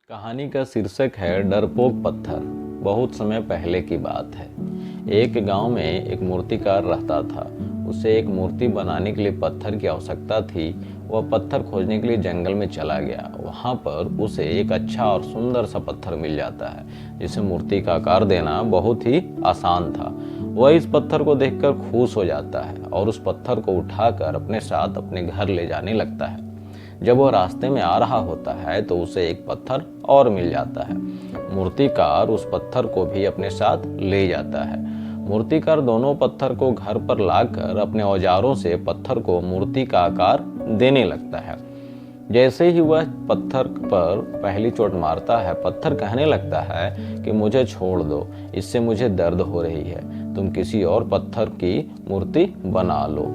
कहानी का शीर्षक है डरपोक पत्थर। बहुत समय पहले की बात है। एक गांव में एक मूर्तिकार रहता था। उसे एक मूर्ति बनाने के लिए पत्थर की आवश्यकता थी। वह पत्थर खोजने के लिए जंगल में चला गया। वहां पर उसे एक अच्छा और सुंदर सा पत्थर मिल जाता है जिसे मूर्ति का आकार देना बहुत ही आसान था। वह इस पत्थर को देखकर खुश हो जाता है और उस पत्थर को उठाकर अपने साथ अपने घर ले जाने लगता है। जब वह रास्ते में आ रहा होता है तो उसे एक पत्थर और मिल जाता है। मूर्तिकार उस पत्थर को भी अपने साथ ले जाता है। मूर्तिकार दोनों पत्थर को घर पर लाकर अपने औजारों से पत्थर को मूर्ति का आकार देने लगता है। जैसे ही वह पत्थर पर पहली चोट मारता है, पत्थर कहने लगता है कि मुझे छोड़ दो, इससे मुझे दर्द हो रही है। तुम किसी और पत्थर की मूर्ति बना लो।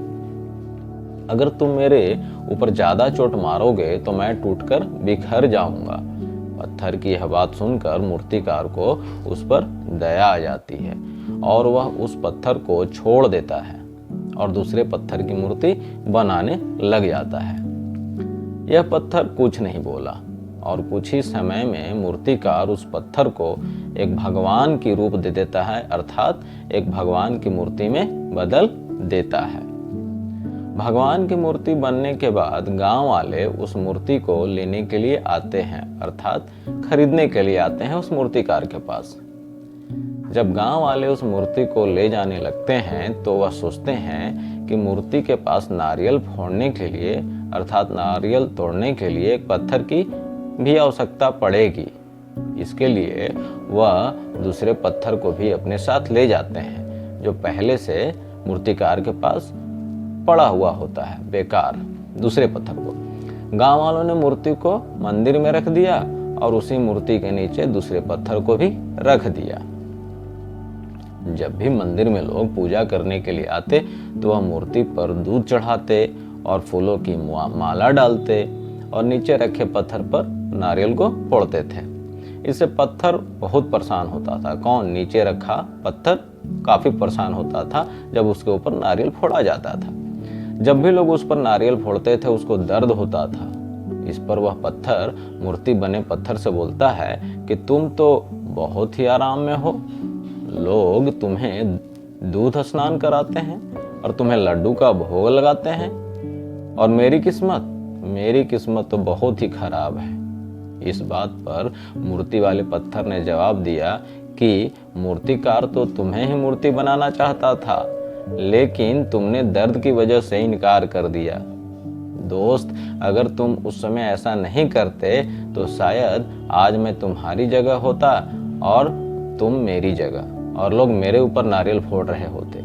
अगर तुम मेरे ऊपर ज्यादा चोट मारोगे तो मैं टूटकर बिखर जाऊंगा। पत्थर की यह बात सुनकर मूर्तिकार को उस पर दया आ जाती है और वह उस पत्थर को छोड़ देता है और दूसरे पत्थर की मूर्ति बनाने लग जाता है। यह पत्थर कुछ नहीं बोला और कुछ ही समय में मूर्तिकार उस पत्थर को एक भगवान की रूप दे देता है, अर्थात एक भगवान की मूर्ति में बदल देता है। भगवान की मूर्ति बनने के बाद गांव वाले उस मूर्ति को लेने के लिए आते हैं, अर्थात खरीदने के लिए आते हैं उस मूर्तिकार के पास। जब गांव वाले उस मूर्ति को ले जाने लगते हैं तो वह सोचते हैं कि मूर्ति के पास नारियल फोड़ने के लिए, अर्थात नारियल तोड़ने के लिए एक पत्थर की भी आवश्यकता पड़ेगी। इसके लिए वह दूसरे पत्थर को भी अपने साथ ले जाते हैं जो पहले से मूर्तिकार के पास पड़ा हुआ होता है, बेकार दूसरे पत्थर को। गांव वालों ने मूर्ति को मंदिर में रख दिया और उसी मूर्ति के नीचे दूसरे पत्थर को भी रख दिया। जब भी मंदिर में लोग पूजा करने के लिए आते तो वह मूर्ति पर दूध चढ़ाते और फूलों की माला डालते और नीचे रखे पत्थर पर नारियल को फोड़ते थे। इससे पत्थर बहुत परेशान होता था। कौन? नीचे रखा पत्थर काफी परेशान होता था जब उसके ऊपर नारियल फोड़ा जाता था। जब भी लोग उस पर नारियल फोड़ते थे उसको दर्द होता था। इस पर वह पत्थर मूर्ति बने पत्थर से बोलता है कि तुम तो बहुत ही आराम में हो। लोग तुम्हें दूध स्नान कराते हैं और तुम्हें लड्डू का भोग लगाते हैं, और मेरी किस्मत तो बहुत ही खराब है। इस बात पर मूर्ति वाले पत्थर ने जवाब दिया कि मूर्तिकार तो तुम्हें ही मूर्ति बनाना चाहता था, लेकिन तुमने दर्द की वजह से इनकार कर दिया। दोस्त, अगर तुम उस समय ऐसा नहीं करते तो शायद आज मैं तुम्हारी जगह होता और तुम मेरी जगह, और लोग मेरे ऊपर नारियल फोड़ रहे होते।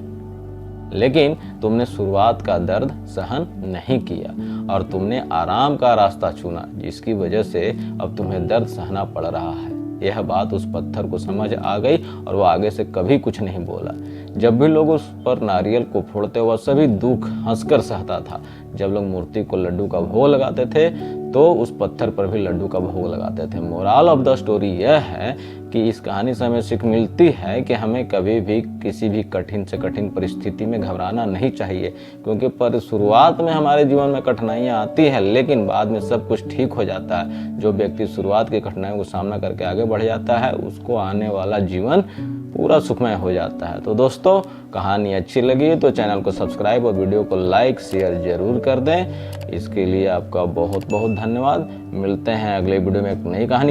लेकिन तुमने शुरुआत का दर्द सहन नहीं किया और तुमने आराम का रास्ता चुना, जिसकी वजह से अब तुम्हें दर्द सहना पड़ रहा है। यह बात उस पत्थर को समझ आ गई और वह आगे से कभी कुछ नहीं बोला। जब भी लोग उस पर नारियल को फोड़ते वह सभी दुख हंसकर सहता था। जब लोग मूर्ति को लड्डू का भोग लगाते थे तो उस पत्थर पर भी लड्डू का भोग लगाते थे। मोरल ऑफ द स्टोरी यह है कि इस कहानी से हमें सीख मिलती है कि हमें कभी भी किसी भी कठिन से कठिन परिस्थिति में घबराना नहीं चाहिए, क्योंकि पर शुरुआत में हमारे जीवन में कठिनाइयाँ आती है लेकिन बाद में सब कुछ ठीक हो जाता है। जो व्यक्ति शुरुआत की कठिनाइयों को सामना करके आगे बढ़ जाता है उसको आने वाला जीवन पूरा सुखमय हो जाता है। तो दोस्तों, कहानी अच्छी लगी तो चैनल को सब्सक्राइब और वीडियो को लाइक शेयर जरूर कर दें। इसके लिए आपका बहुत बहुत धन्यवाद। मिलते हैं अगले वीडियो में एक नई कहानी।